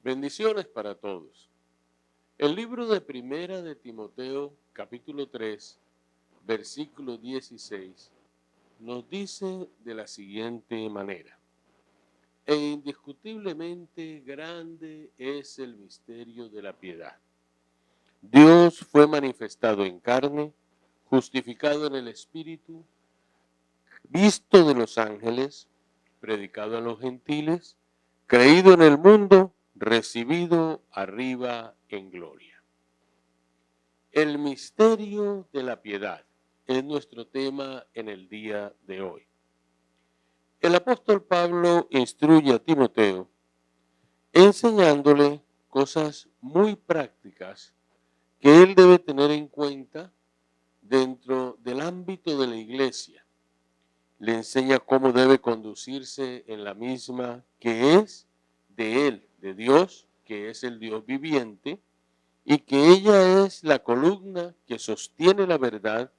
Bendiciones para todos. El libro de Primera de Timoteo, capítulo 3, versículo 16, nos dice de la siguiente manera: E indiscutiblemente grande es el misterio de la piedad. Dios fue manifestado en carne, justificado en el Espíritu, visto de los ángeles, predicado a los gentiles, creído en el mundo, recibido arriba en gloria. El misterio de la piedad es nuestro tema en el día de hoy. El apóstol Pablo instruye a Timoteo enseñándole cosas muy prácticas que él debe tener en cuenta dentro del ámbito de la iglesia. Le enseña cómo debe conducirse en la misma, que es de él, de Dios, que es el Dios viviente, y que ella es la columna que sostiene la verdad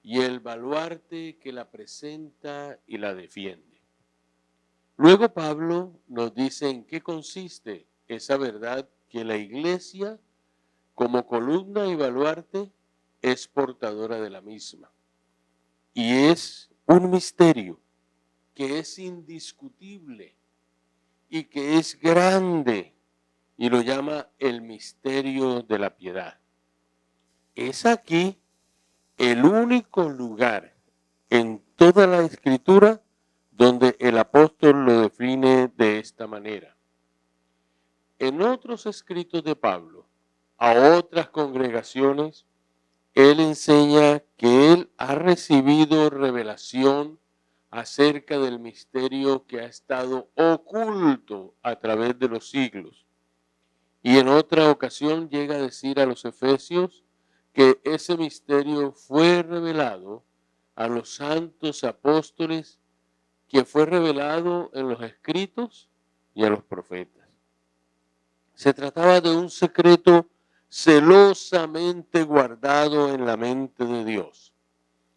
y el baluarte que la presenta y la defiende. Luego Pablo nos dice en qué consiste esa verdad que la iglesia, como columna y baluarte, es portadora de la misma. Y es un misterio que es indiscutible y que es grande, y lo llama el misterio de la piedad. Es aquí el único lugar en toda la escritura donde el apóstol lo define de esta manera. En otros escritos de Pablo a otras congregaciones, él enseña que él ha recibido revelación acerca del misterio que ha estado oculto a través de los siglos. Y en otra ocasión llega a decir a los efesios que ese misterio fue revelado a los santos apóstoles, que fue revelado en los escritos y a los profetas. Se trataba de un secreto celosamente guardado en la mente de Dios.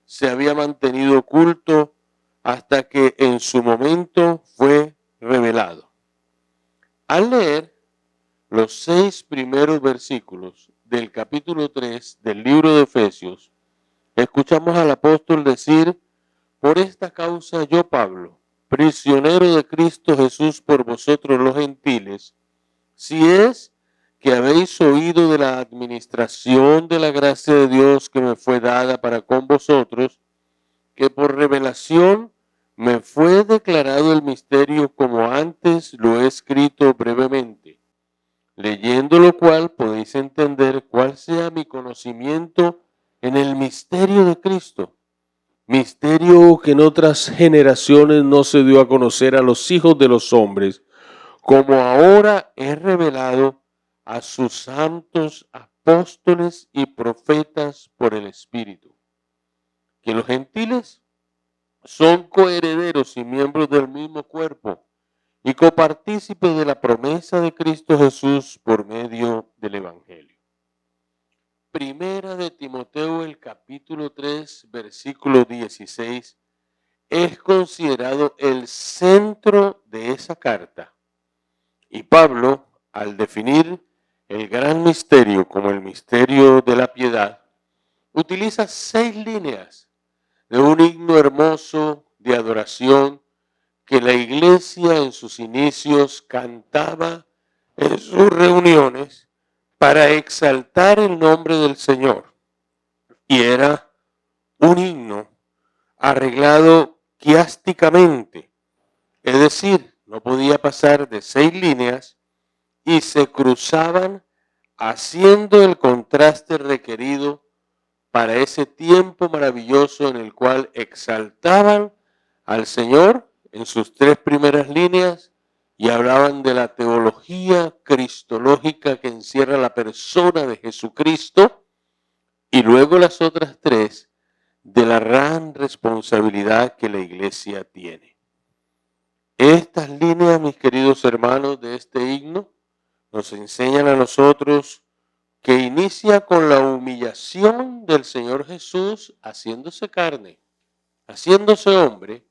Se había mantenido oculto hasta que en su momento fue revelado. Al leer los 6 primeros versículos del capítulo 3 del libro de Efesios, escuchamos al apóstol decir: por esta causa yo, Pablo, prisionero de Cristo Jesús por vosotros los gentiles, si es que habéis oído de la administración de la gracia de Dios que me fue dada para con vosotros, que por revelación me fue declarado el misterio, como antes lo he escrito brevemente, leyendo lo cual podéis entender cuál sea mi conocimiento en el misterio de Cristo, misterio que en otras generaciones no se dio a conocer a los hijos de los hombres, como ahora es revelado a sus santos apóstoles y profetas por el Espíritu, que los gentiles son coherederos y miembros del mismo cuerpo y copartícipes de la promesa de Cristo Jesús por medio del Evangelio. Primera de Timoteo, el capítulo 3, versículo 16, es considerado el centro de esa carta. Y Pablo, al definir el gran misterio como el misterio de la piedad, utiliza 6 líneas de un himno hermoso de adoración que la iglesia en sus inicios cantaba en sus reuniones para exaltar el nombre del Señor. Y era un himno arreglado quiásticamente, es decir, no podía pasar de 6 líneas y se cruzaban haciendo el contraste requerido para ese tiempo maravilloso en el cual exaltaban al Señor en sus 3 primeras líneas y hablaban de la teología cristológica que encierra la persona de Jesucristo, y luego las otras 3 de la gran responsabilidad que la iglesia tiene. Estas líneas, mis queridos hermanos, de este himno nos enseñan a nosotros que inicia con la humillación del Señor Jesús haciéndose carne, haciéndose hombre,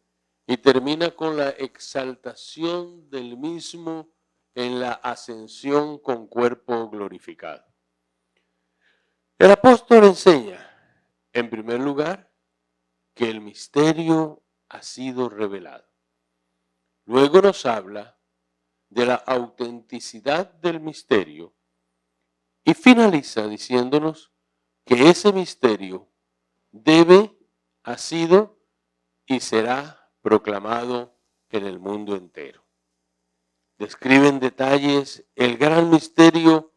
y termina con la exaltación del mismo en la ascensión con cuerpo glorificado. El apóstol enseña, en primer lugar, que el misterio ha sido revelado. Luego nos habla de la autenticidad del misterio y finaliza diciéndonos que ese misterio ha sido y será proclamado en el mundo entero. Describe en detalles el gran misterio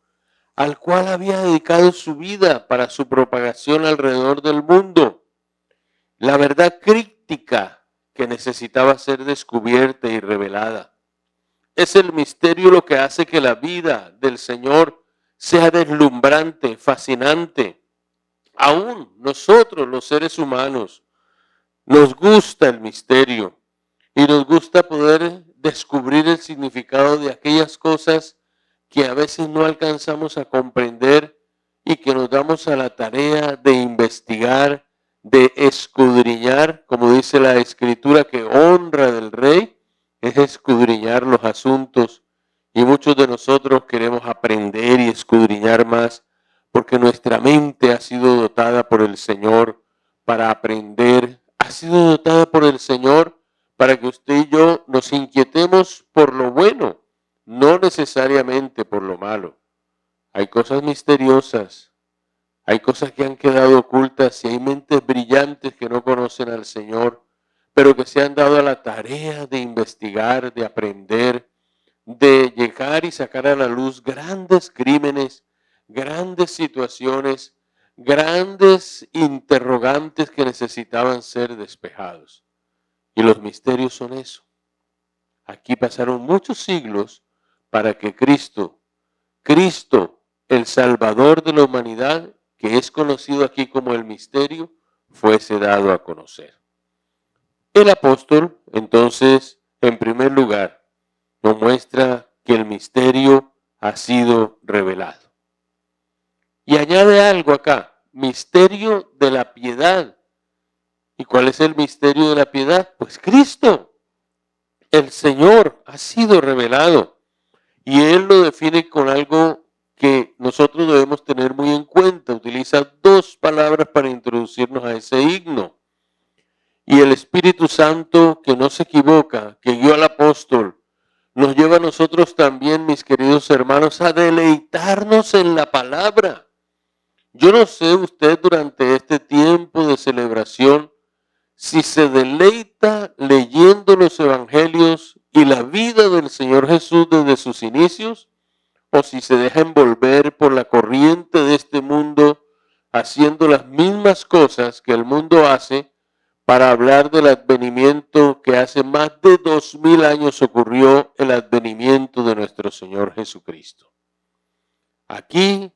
al cual había dedicado su vida para su propagación alrededor del mundo. La verdad críptica que necesitaba ser descubierta y revelada. Es el misterio lo que hace que la vida del Señor sea deslumbrante, fascinante. Aún nosotros, los seres humanos, nos gusta el misterio y nos gusta poder descubrir el significado de aquellas cosas que a veces no alcanzamos a comprender y que nos damos a la tarea de investigar, de escudriñar, como dice la Escritura, que honra del Rey es escudriñar los asuntos. Y muchos de nosotros queremos aprender y escudriñar más porque nuestra mente ha sido dotada por el Señor para aprender, ha sido dotada por el Señor para que usted y yo nos inquietemos por lo bueno, no necesariamente por lo malo. Hay cosas misteriosas, hay cosas que han quedado ocultas y hay mentes brillantes que no conocen al Señor, pero que se han dado a la tarea de investigar, de aprender, de llegar y sacar a la luz grandes crímenes, grandes situaciones, grandes interrogantes que necesitaban ser despejados. Y los misterios son eso. Aquí pasaron muchos siglos para que Cristo, el Salvador de la humanidad, que es conocido aquí como el misterio, fuese dado a conocer. El apóstol, entonces, en primer lugar, nos muestra que el misterio ha sido revelado. Y añade algo acá, misterio de la piedad. ¿Y cuál es el misterio de la piedad? Pues Cristo, el Señor, ha sido revelado. Y Él lo define con algo que nosotros debemos tener muy en cuenta. Utiliza dos palabras para introducirnos a ese himno. Y el Espíritu Santo, que no se equivoca, que guió al apóstol, nos lleva a nosotros también, mis queridos hermanos, a deleitarnos en la palabra. Yo no sé usted durante este tiempo de celebración si se deleita leyendo los evangelios y la vida del Señor Jesús desde sus inicios, o si se deja envolver por la corriente de este mundo haciendo las mismas cosas que el mundo hace para hablar del advenimiento que hace más de 2000 años ocurrió, el advenimiento de nuestro Señor Jesucristo. Aquí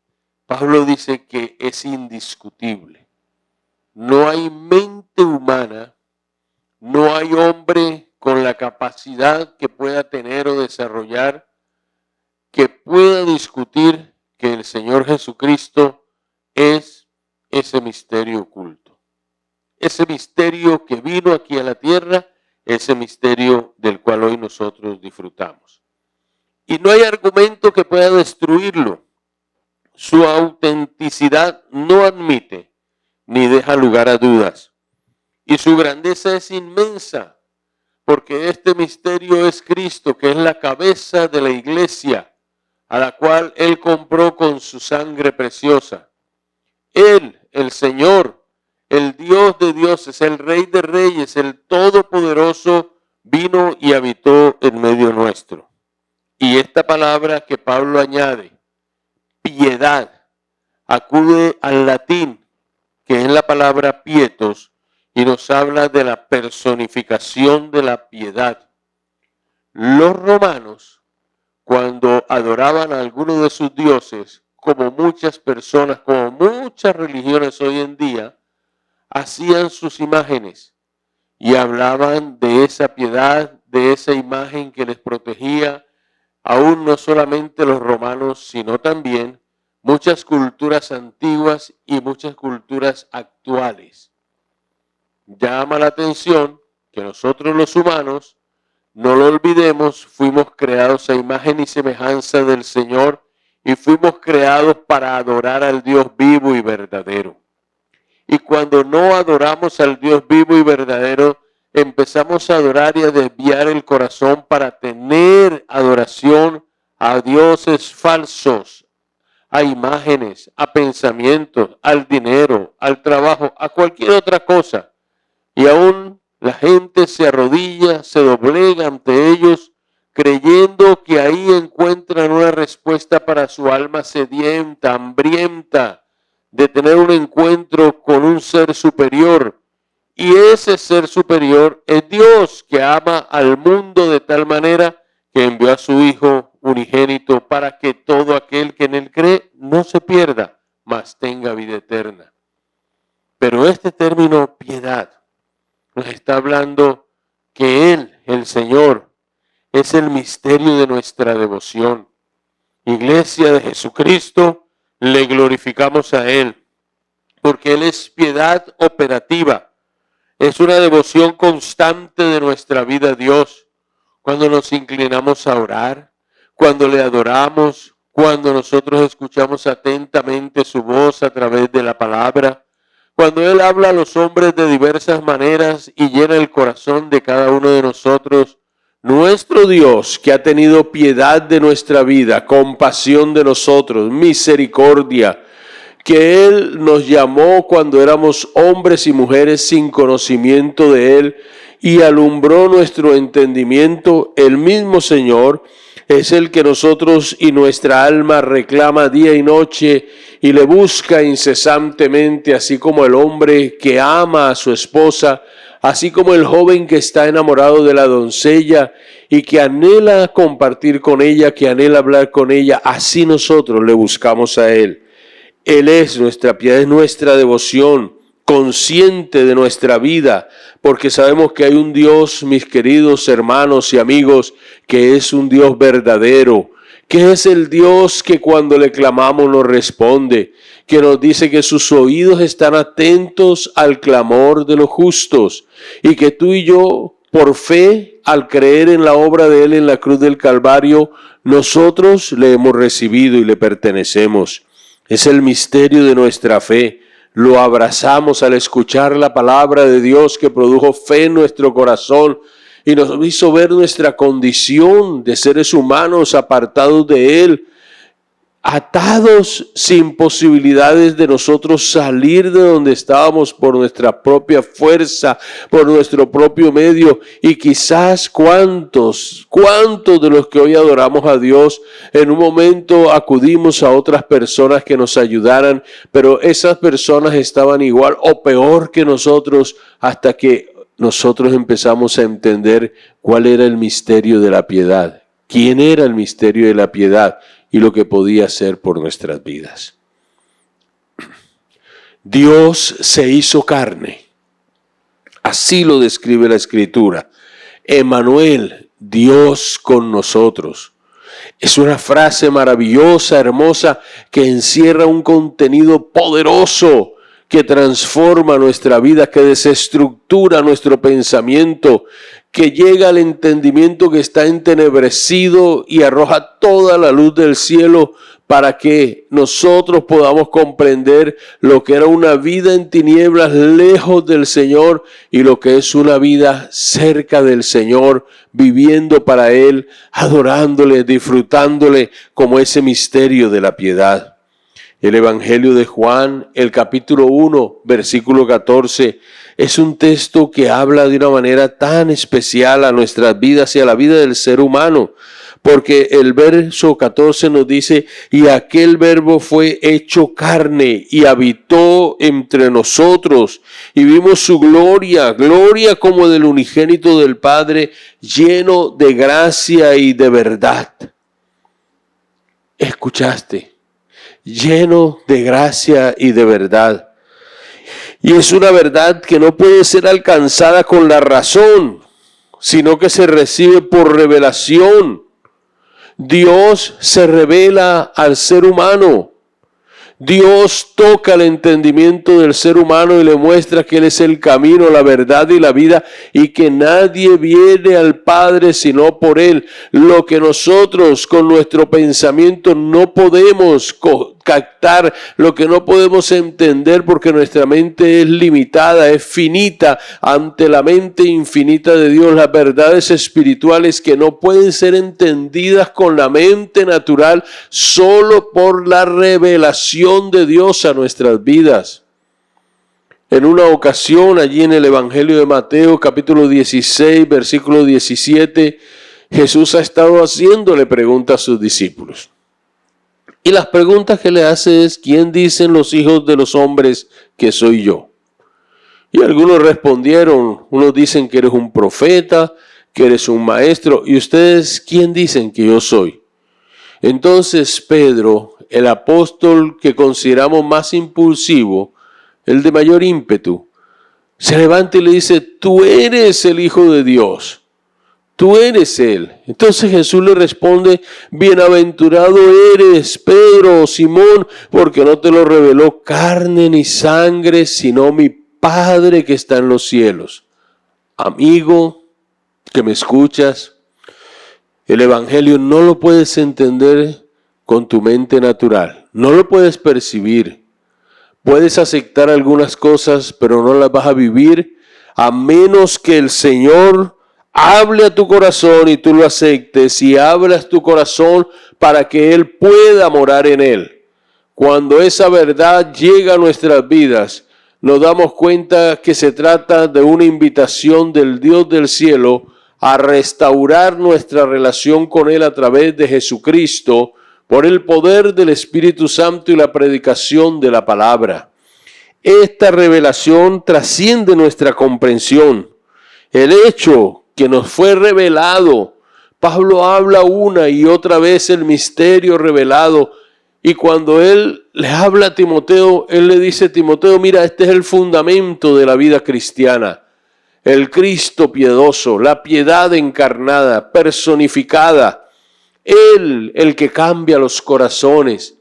Pablo dice que es indiscutible. No hay mente humana, no hay hombre con la capacidad que pueda tener o desarrollar que pueda discutir que el Señor Jesucristo es ese misterio oculto. Ese misterio que vino aquí a la tierra, ese misterio del cual hoy nosotros disfrutamos. Y no hay argumento que pueda destruirlo. Su autenticidad no admite ni deja lugar a dudas. Y su grandeza es inmensa, porque este misterio es Cristo, que es la cabeza de la iglesia, a la cual Él compró con su sangre preciosa. Él, el Señor, el Dios de dioses, el Rey de reyes, el Todopoderoso, vino y habitó en medio nuestro. Y esta palabra que Pablo añade, piedad, acude al latín, que es la palabra pietos, y nos habla de la personificación de la piedad. Los romanos, cuando adoraban a alguno de sus dioses, como muchas personas, como muchas religiones hoy en día, hacían sus imágenes y hablaban de esa piedad, de esa imagen que les protegía, aún no solamente los romanos, sino también muchas culturas antiguas y muchas culturas actuales. Llama la atención que nosotros los humanos No lo olvidemos, fuimos creados a imagen y semejanza del Señor y fuimos creados para adorar al Dios vivo y verdadero. Y cuando no adoramos al Dios vivo y verdadero, empezamos a adorar y a desviar el corazón para tener adoración a dioses falsos, a imágenes, a pensamientos, al dinero, al trabajo, a cualquier otra cosa. Y aún la gente se arrodilla, se doblega ante ellos, creyendo que ahí encuentran una respuesta para su alma sedienta, hambrienta, de tener un encuentro con un ser superior. Y ese ser superior es Dios, que ama al mundo de tal manera que envió a su Hijo unigénito para que todo aquel que en él cree no se pierda, mas tenga vida eterna. Pero este término piedad nos está hablando que Él, el Señor, es el misterio de nuestra devoción. Iglesia de Jesucristo, le glorificamos a Él, porque Él es piedad operativa. Es una devoción constante de nuestra vida a Dios. Cuando nos inclinamos a orar, cuando le adoramos, cuando nosotros escuchamos atentamente su voz a través de la palabra, cuando Él habla a los hombres de diversas maneras y llena el corazón de cada uno de nosotros, nuestro Dios, que ha tenido piedad de nuestra vida, compasión de nosotros, misericordia, que Él nos llamó cuando éramos hombres y mujeres sin conocimiento de Él y alumbró nuestro entendimiento, el mismo Señor es el que nosotros y nuestra alma reclama día y noche y le busca incesantemente, así como el hombre que ama a su esposa, así como el joven que está enamorado de la doncella y que anhela compartir con ella, que anhela hablar con ella, así nosotros le buscamos a Él. Él es nuestra piedad, es nuestra devoción, consciente de nuestra vida, porque sabemos que hay un Dios, mis queridos hermanos y amigos, que es un Dios verdadero, que es el Dios que cuando le clamamos nos responde, que nos dice que sus oídos están atentos al clamor de los justos y que tú y yo, por fe, al creer en la obra de Él en la cruz del Calvario, nosotros le hemos recibido y le pertenecemos. Es el misterio de nuestra fe. Lo abrazamos al escuchar la palabra de Dios que produjo fe en nuestro corazón y nos hizo ver nuestra condición de seres humanos apartados de Él, atados sin posibilidades de nosotros salir de donde estábamos por nuestra propia fuerza, por nuestro propio medio. Y quizás cuántos de los que hoy adoramos a Dios, en un momento acudimos a otras personas que nos ayudaran, pero esas personas estaban igual o peor que nosotros hasta que nosotros empezamos a entender cuál era el misterio de la piedad, quién era el misterio de la piedad y lo que podía hacer por nuestras vidas. Dios se hizo carne. Así lo describe la Escritura. Emmanuel, Dios con nosotros. Es una frase maravillosa, hermosa, que encierra un contenido poderoso que transforma nuestra vida, que desestructura nuestro pensamiento, que llega al entendimiento que está entenebrecido y arroja toda la luz del cielo para que nosotros podamos comprender lo que era una vida en tinieblas lejos del Señor y lo que es una vida cerca del Señor, viviendo para Él, adorándole, disfrutándole como ese misterio de la piedad. El Evangelio de Juan, el capítulo 1, versículo 14, es un texto que habla de una manera tan especial a nuestras vidas y a la vida del ser humano, porque el verso 14 nos dice, y aquel verbo fue hecho carne y habitó entre nosotros, y vimos su gloria, gloria como del unigénito del Padre, lleno de gracia y de verdad. ¿Escuchaste? Lleno de gracia y de verdad. Y es una verdad que no puede ser alcanzada con la razón, sino que se recibe por revelación. Dios se revela al ser humano. Dios toca el entendimiento del ser humano y le muestra que Él es el camino, la verdad y la vida, y que nadie viene al Padre sino por Él. Lo que nosotros con nuestro pensamiento no podemos captar, lo que no podemos entender porque nuestra mente es limitada, es finita ante la mente infinita de Dios. Las verdades espirituales que no pueden ser entendidas con la mente natural, solo por la revelación de Dios a nuestras vidas. En una ocasión, allí en el Evangelio de Mateo, capítulo 16, versículo 17, Jesús ha estado haciéndole preguntas a sus discípulos. Y las preguntas que le hace es: ¿quién dicen los hijos de los hombres que soy yo? Y algunos respondieron, unos dicen que eres un profeta, que eres un maestro, y ustedes, ¿quién dicen que yo soy? Entonces Pedro, el apóstol que consideramos más impulsivo, el de mayor ímpetu, se levanta y le dice: tú eres el Hijo de Dios. Tú eres Él. Entonces Jesús le responde: bienaventurado eres, Pedro, Simón, porque no te lo reveló carne ni sangre, sino mi Padre que está en los cielos. Amigo que me escuchas, el Evangelio no lo puedes entender con tu mente natural, no lo puedes percibir. Puedes aceptar algunas cosas, pero no las vas a vivir a menos que el Señor hable a tu corazón y tú lo aceptes, y abras tu corazón para que Él pueda morar en él. Cuando esa verdad llega a nuestras vidas, nos damos cuenta que se trata de una invitación del Dios del cielo a restaurar nuestra relación con Él a través de Jesucristo, por el poder del Espíritu Santo y la predicación de la palabra. Esta revelación trasciende nuestra comprensión. El hecho que nos fue revelado, Pablo habla una y otra vez el misterio revelado, y cuando él le habla a Timoteo, él le dice: Timoteo, mira, este es el fundamento de la vida cristiana, el Cristo piedoso, la piedad encarnada, personificada, Él, el que cambia los corazones,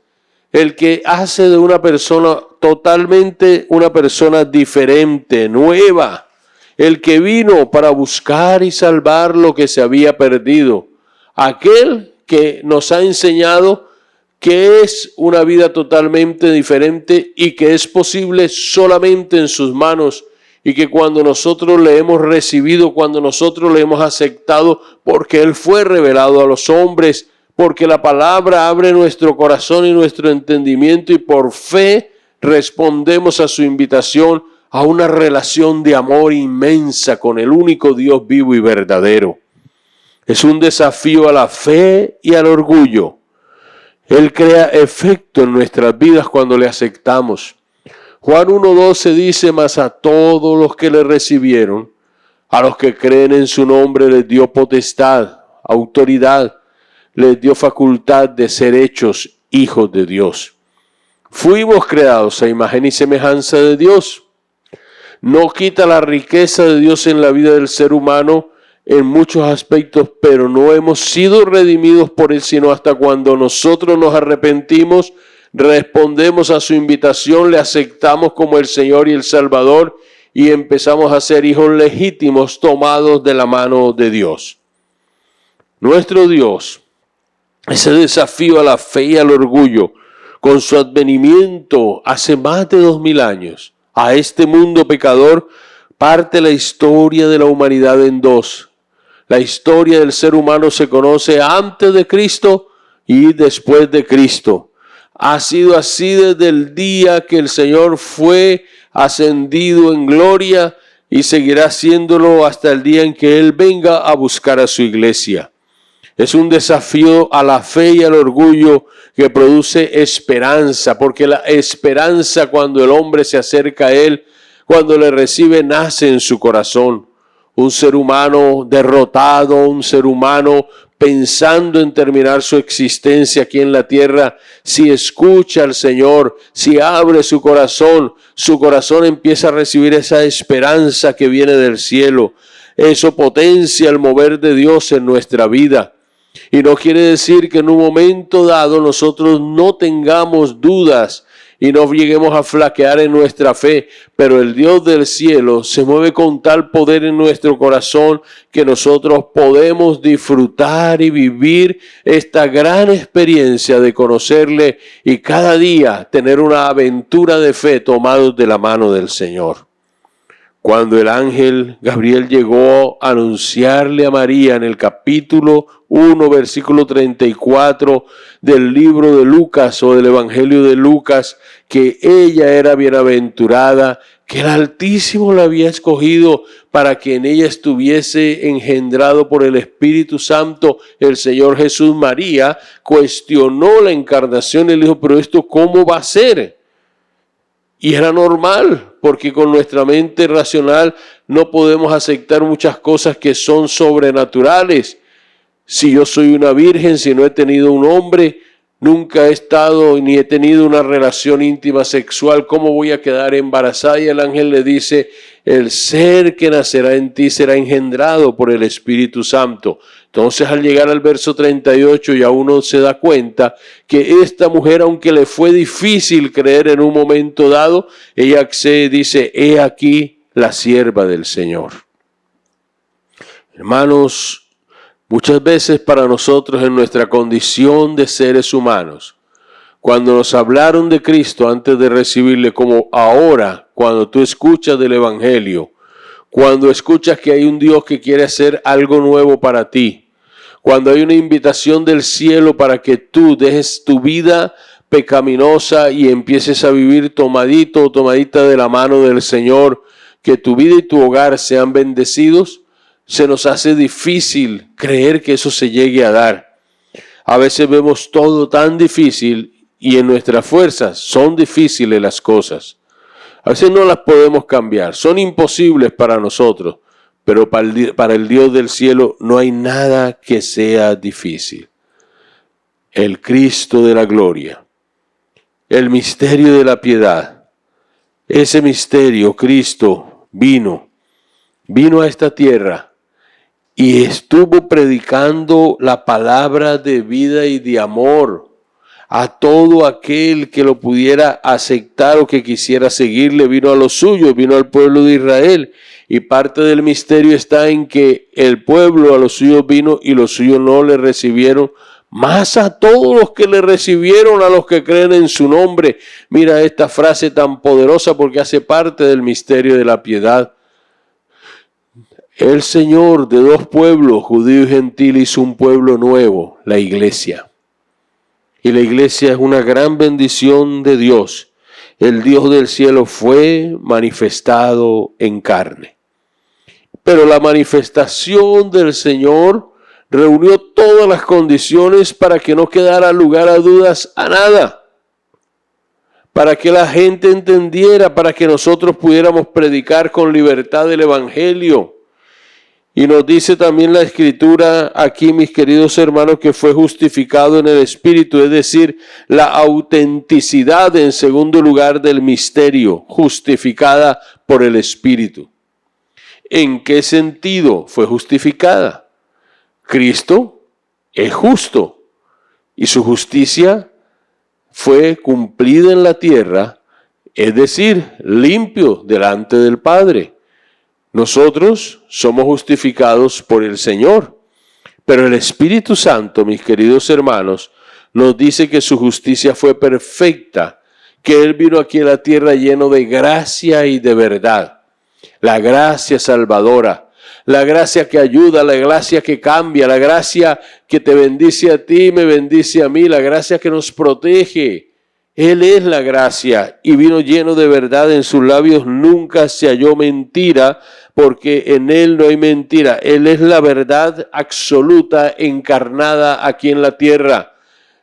el que hace de una persona totalmente una persona diferente, nueva, el que vino para buscar y salvar lo que se había perdido, aquel que nos ha enseñado que es una vida totalmente diferente y que es posible solamente en sus manos, y que cuando nosotros le hemos recibido, cuando nosotros le hemos aceptado, porque Él fue revelado a los hombres, porque la palabra abre nuestro corazón y nuestro entendimiento, y por fe respondemos a su invitación a una relación de amor inmensa con el único Dios vivo y verdadero. Es un desafío a la fe y al orgullo. Él crea efecto en nuestras vidas cuando le aceptamos. Juan 1:12 dice: mas a todos los que le recibieron, a los que creen en su nombre, les dio potestad, autoridad, les dio facultad de ser hechos hijos de Dios. Fuimos creados a imagen y semejanza de Dios. No quita la riqueza de Dios en la vida del ser humano en muchos aspectos, pero no hemos sido redimidos por Él, sino hasta cuando nosotros nos arrepentimos, respondemos a su invitación, le aceptamos como el Señor y el Salvador, y empezamos a ser hijos legítimos tomados de la mano de Dios. Nuestro Dios, ese desafío a la fe y al orgullo, con su advenimiento hace más de 2000 años a este mundo pecador, parte la historia de la humanidad en dos. La historia del ser humano se conoce antes de Cristo y después de Cristo. Ha sido así desde el día que el Señor fue ascendido en gloria, y seguirá haciéndolo hasta el día en que Él venga a buscar a su iglesia. Es un desafío a la fe y al orgullo que produce esperanza, porque la esperanza, cuando el hombre se acerca a Él, cuando le recibe, nace en su corazón. Un ser humano derrotado, un ser humano pensando en terminar su existencia aquí en la tierra, si escucha al Señor, si abre su corazón empieza a recibir esa esperanza que viene del cielo. Eso potencia el mover de Dios en nuestra vida. Y no quiere decir que en un momento dado nosotros no tengamos dudas y no lleguemos a flaquear en nuestra fe, pero el Dios del cielo se mueve con tal poder en nuestro corazón que nosotros podemos disfrutar y vivir esta gran experiencia de conocerle y cada día tener una aventura de fe tomados de la mano del Señor. Cuando el ángel Gabriel llegó a anunciarle a María en el capítulo 1, versículo 34 del libro de Lucas o del Evangelio de Lucas, que ella era bienaventurada, que el Altísimo la había escogido para que en ella estuviese engendrado por el Espíritu Santo el Señor Jesús. María cuestionó la encarnación y le dijo, pero ¿esto cómo va a ser? Y era normal, porque con nuestra mente racional no podemos aceptar muchas cosas que son sobrenaturales. Si yo soy una virgen, si no he tenido un hombre, nunca he estado ni he tenido una relación íntima sexual, ¿cómo voy a quedar embarazada? Y el ángel le dice, el ser que nacerá en ti será engendrado por el Espíritu Santo. Entonces, al llegar al verso 38, ya uno se da cuenta que esta mujer, aunque le fue difícil creer en un momento dado, ella accede, dice, he aquí la sierva del Señor. Hermanos, muchas veces para nosotros en nuestra condición de seres humanos, cuando nos hablaron de Cristo antes de recibirle, como ahora, cuando tú escuchas del Evangelio, cuando escuchas que hay un Dios que quiere hacer algo nuevo para ti, cuando hay una invitación del cielo para que tú dejes tu vida pecaminosa y empieces a vivir tomadito o tomadita de la mano del Señor, que tu vida y tu hogar sean bendecidos, se nos hace difícil creer que eso se llegue a dar. A veces vemos todo tan difícil y en nuestras fuerzas son difíciles las cosas. A veces no las podemos cambiar, son imposibles para nosotros, pero para el Dios del cielo no hay nada que sea difícil. El Cristo de la gloria, el misterio de la piedad, ese misterio, Cristo vino a esta tierra y estuvo predicando la palabra de vida y de amor a todo aquel que lo pudiera aceptar o que quisiera seguirle. Vino a los suyos, vino al pueblo de Israel. Y parte del misterio está en que el pueblo a los suyos vino y los suyos no le recibieron, más a todos los que le recibieron, a los que creen en su nombre. Mira esta frase tan poderosa porque hace parte del misterio de la piedad. El Señor de dos pueblos, judío y gentil, hizo un pueblo nuevo, la iglesia. Y la iglesia es una gran bendición de Dios. El Dios del cielo fue manifestado en carne. Pero la manifestación del Señor reunió todas las condiciones para que no quedara lugar a dudas a nada. Para que la gente entendiera, para que nosotros pudiéramos predicar con libertad el Evangelio. Y nos dice también la Escritura aquí, mis queridos hermanos, que fue justificado en el Espíritu, es decir, la autenticidad en segundo lugar del misterio, justificada por el Espíritu. ¿En qué sentido fue justificada? Cristo es justo y su justicia fue cumplida en la tierra, es decir, limpio delante del Padre. Nosotros somos justificados por el Señor, pero el Espíritu Santo, mis queridos hermanos, nos dice que su justicia fue perfecta, que Él vino aquí a la tierra lleno de gracia y de verdad. La gracia salvadora, la gracia que ayuda, la gracia que cambia, la gracia que te bendice a ti, me bendice a mí, la gracia que nos protege. Él es la gracia y vino lleno de verdad, en sus labios nunca se halló mentira, porque en Él no hay mentira. Él es la verdad absoluta encarnada aquí en la tierra.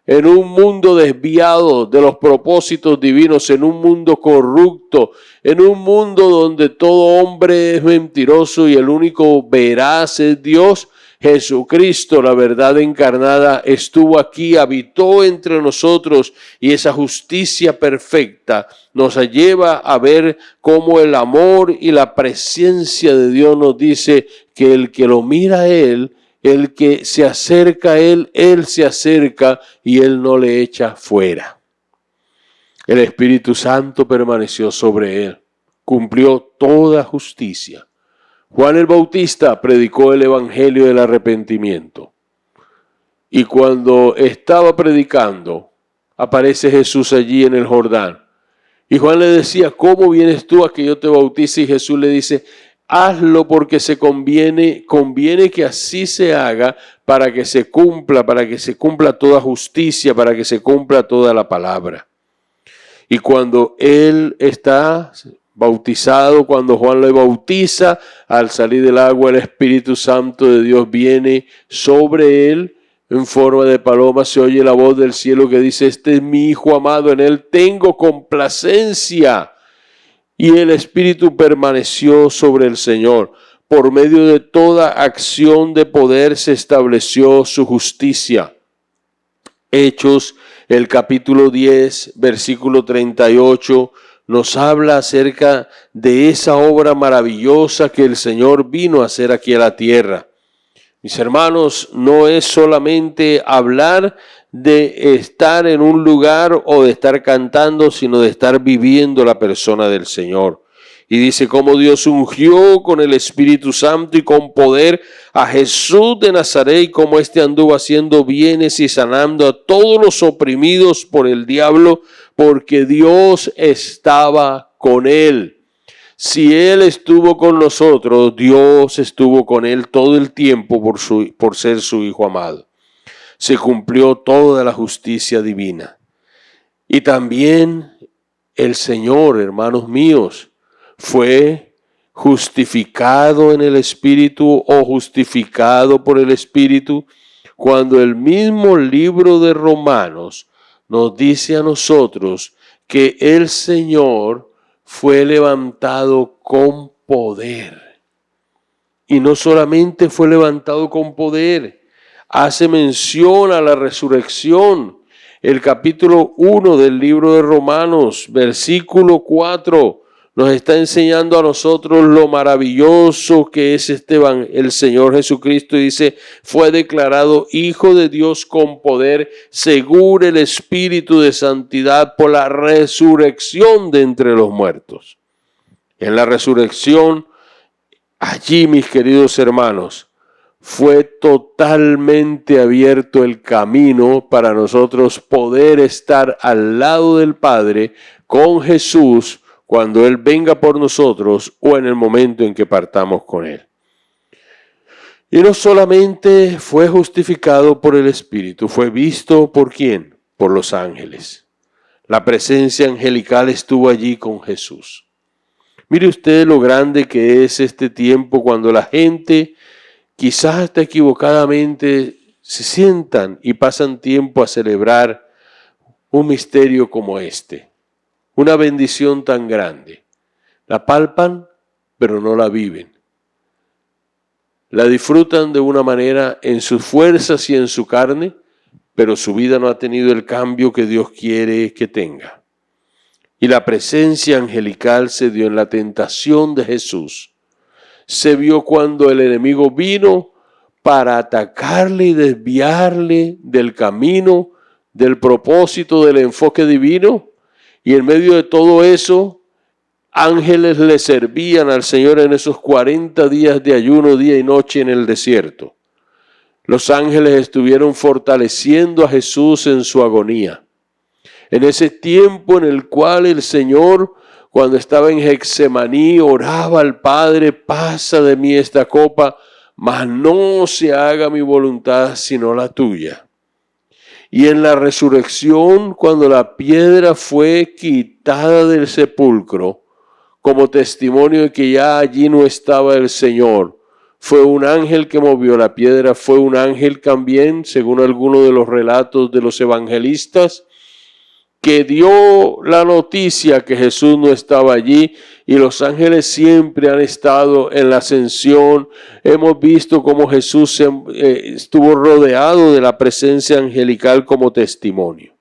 En un mundo desviado de los propósitos divinos, en un mundo corrupto, en un mundo donde todo hombre es mentiroso y el único veraz es Dios, Jesucristo, la verdad encarnada, estuvo aquí, habitó entre nosotros y esa justicia perfecta nos lleva a ver cómo el amor y la presencia de Dios nos dice que el que lo mira a Él, el que se acerca a Él, Él se acerca y Él no le echa fuera. El Espíritu Santo permaneció sobre él, cumplió toda justicia. Juan el Bautista predicó el evangelio del arrepentimiento. Y cuando estaba predicando, aparece Jesús allí en el Jordán. Y Juan le decía, ¿cómo vienes tú a que yo te bautice? Y Jesús le dice, hazlo porque conviene que así se haga para que se cumpla toda justicia, para que se cumpla toda la palabra. Y cuando él está bautizado, cuando Juan le bautiza, al salir del agua el Espíritu Santo de Dios viene sobre él. En forma de paloma se oye la voz del cielo que dice, este es mi Hijo amado, en él tengo complacencia. Y el Espíritu permaneció sobre el Señor. Por medio de toda acción de poder se estableció su justicia. Hechos, el capítulo 10, versículo 38, nos habla acerca de esa obra maravillosa que el Señor vino a hacer aquí a la tierra. Mis hermanos, no es solamente hablar de estar en un lugar o de estar cantando, sino de estar viviendo la persona del Señor. Y dice cómo Dios ungió con el Espíritu Santo y con poder a Jesús de Nazaret, y cómo éste anduvo haciendo bienes y sanando a todos los oprimidos por el diablo, porque Dios estaba con él. Si Él estuvo con nosotros, Dios estuvo con Él todo el tiempo por ser su Hijo amado. Se cumplió toda la justicia divina. Y también el Señor, hermanos míos, fue justificado en el Espíritu o justificado por el Espíritu cuando el mismo libro de Romanos nos dice a nosotros que el Señor fue levantado con poder. Y no solamente fue levantado con poder, hace mención a la resurrección. El capítulo 1 del libro de Romanos, versículo 4, nos está enseñando a nosotros lo maravilloso que es el Señor Jesucristo. Y dice, fue declarado Hijo de Dios con poder, según el Espíritu de santidad, por la resurrección de entre los muertos. En la resurrección, allí, mis queridos hermanos, fue totalmente abierto el camino para nosotros poder estar al lado del Padre con Jesús cuando Él venga por nosotros o en el momento en que partamos con Él. Y no solamente fue justificado por el Espíritu, fue visto ¿por quién? Por los ángeles. La presencia angelical estuvo allí con Jesús. Mire usted lo grande que es este tiempo cuando la gente, quizás hasta equivocadamente, se sientan y pasan tiempo a celebrar un misterio como este. Una bendición tan grande. La palpan, pero no la viven. La disfrutan de una manera en sus fuerzas y en su carne, pero su vida no ha tenido el cambio que Dios quiere que tenga. Y la presencia angelical se dio en la tentación de Jesús. Se vio cuando el enemigo vino para atacarle y desviarle del camino, del propósito, del enfoque divino. Y en medio de todo eso, ángeles le servían al Señor en esos 40 días de ayuno, día y noche en el desierto. Los ángeles estuvieron fortaleciendo a Jesús en su agonía. En ese tiempo en el cual el Señor, cuando estaba en Getsemaní, oraba al Padre, pasa de mí esta copa, mas no se haga mi voluntad sino la tuya. Y en la resurrección, cuando la piedra fue quitada del sepulcro, como testimonio de que ya allí no estaba el Señor, fue un ángel que movió la piedra, fue un ángel también, según algunos de los relatos de los evangelistas, que dio la noticia que Jesús no estaba allí. Y los ángeles siempre han estado en la ascensión. Hemos visto cómo Jesús estuvo rodeado de la presencia angelical como testimonio.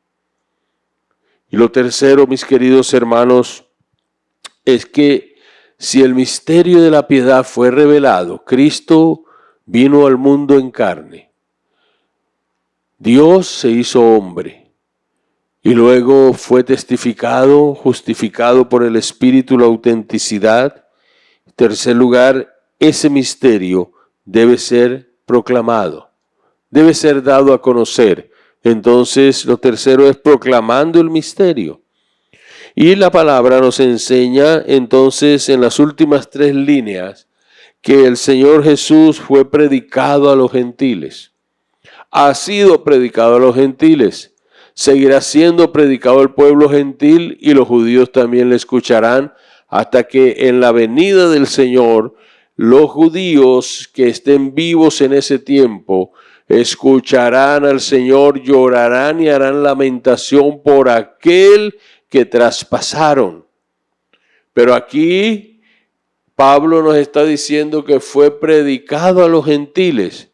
Y lo tercero, mis queridos hermanos, es que si el misterio de la piedad fue revelado, Cristo vino al mundo en carne. Dios se hizo hombre y luego fue testificado, justificado por el Espíritu, la autenticidad. En tercer lugar, ese misterio debe ser proclamado, debe ser dado a conocer. Entonces, lo tercero es proclamando el misterio. Y la palabra nos enseña entonces en las últimas 3 líneas que el Señor Jesús fue predicado a los gentiles. Ha sido predicado a los gentiles. Seguirá siendo predicado al pueblo gentil y los judíos también le escucharán hasta que en la venida del Señor los judíos que estén vivos en ese tiempo escucharán al Señor, llorarán y harán lamentación por aquel que traspasaron. Pero aquí Pablo nos está diciendo que fue predicado a los gentiles.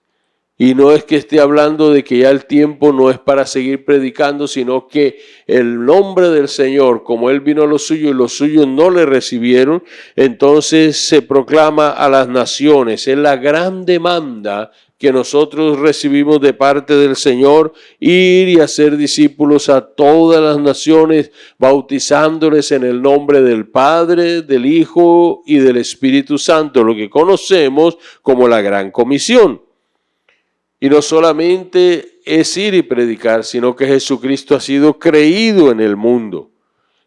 Y no es que esté hablando de que ya el tiempo no es para seguir predicando, sino que el nombre del Señor, como Él vino a los suyos y los suyos no le recibieron, entonces se proclama a las naciones. Es la gran demanda que nosotros recibimos de parte del Señor, ir y hacer discípulos a todas las naciones, bautizándoles en el nombre del Padre, del Hijo y del Espíritu Santo, lo que conocemos como la Gran Comisión. Y no solamente es ir y predicar, sino que Jesucristo ha sido creído en el mundo.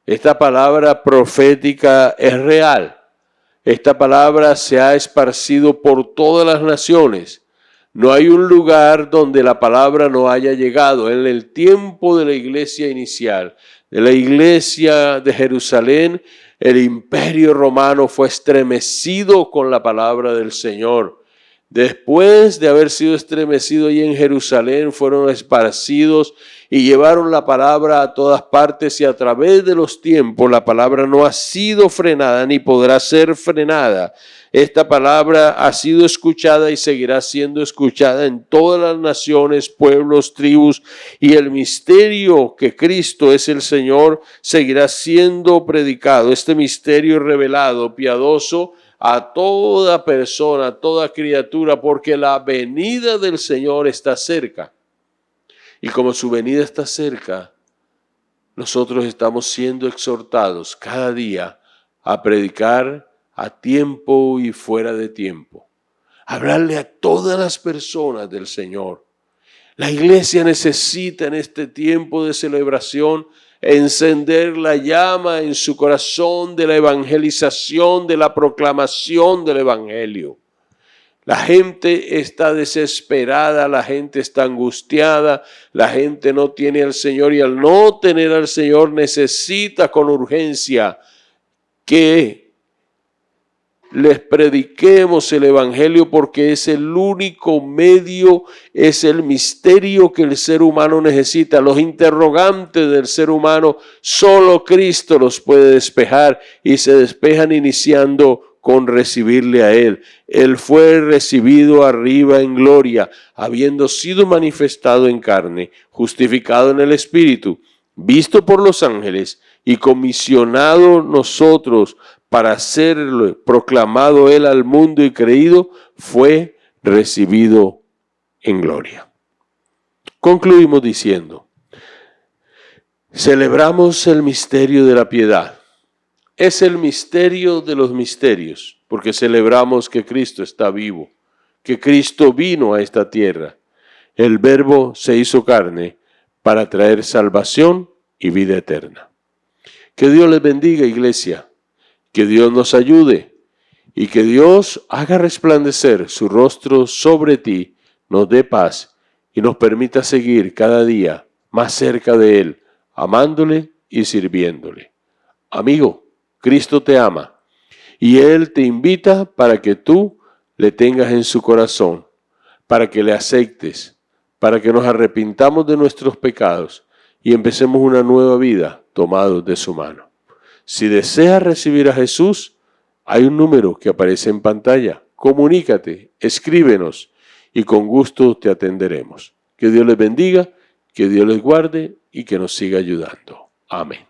Esta palabra profética es real. Esta palabra se ha esparcido por todas las naciones. No hay un lugar donde la palabra no haya llegado. En el tiempo de la iglesia inicial, de la iglesia de Jerusalén, el imperio romano fue estremecido con la palabra del Señor. Después de haber sido estremecido allí en Jerusalén, fueron esparcidos y llevaron la palabra a todas partes, y a través de los tiempos la palabra no ha sido frenada ni podrá ser frenada. Esta palabra ha sido escuchada y seguirá siendo escuchada en todas las naciones, pueblos, tribus, y el misterio que Cristo es el Señor seguirá siendo predicado. Este misterio revelado, piadoso, a toda persona, a toda criatura, porque la venida del Señor está cerca. Y como su venida está cerca, nosotros estamos siendo exhortados cada día a predicar a tiempo y fuera de tiempo. Hablarle a todas las personas del Señor. La iglesia necesita en este tiempo de celebración encender la llama en su corazón de la evangelización, de la proclamación del evangelio. La gente está desesperada, la gente está angustiada, la gente no tiene al Señor, y al no tener al Señor necesita con urgencia que les prediquemos el evangelio, porque es el único medio, es el misterio que el ser humano necesita. Los interrogantes del ser humano, solo Cristo los puede despejar, y se despejan iniciando con recibirle a Él. Él fue recibido arriba en gloria, habiendo sido manifestado en carne, justificado en el Espíritu, visto por los ángeles y comisionado nosotros para serlo proclamado Él al mundo y creído, fue recibido en gloria. Concluimos diciendo, celebramos el misterio de la piedad. Es el misterio de los misterios, porque celebramos que Cristo está vivo, que Cristo vino a esta tierra. El Verbo se hizo carne para traer salvación y vida eterna. Que Dios les bendiga, iglesia. Que Dios nos ayude y que Dios haga resplandecer su rostro sobre ti, nos dé paz y nos permita seguir cada día más cerca de Él, amándole y sirviéndole. Amigo, Cristo te ama y Él te invita para que tú le tengas en su corazón, para que le aceptes, para que nos arrepintamos de nuestros pecados y empecemos una nueva vida tomados de su mano. Si deseas recibir a Jesús, hay un número que aparece en pantalla. Comunícate, escríbenos y con gusto te atenderemos. Que Dios les bendiga, que Dios les guarde y que nos siga ayudando. Amén.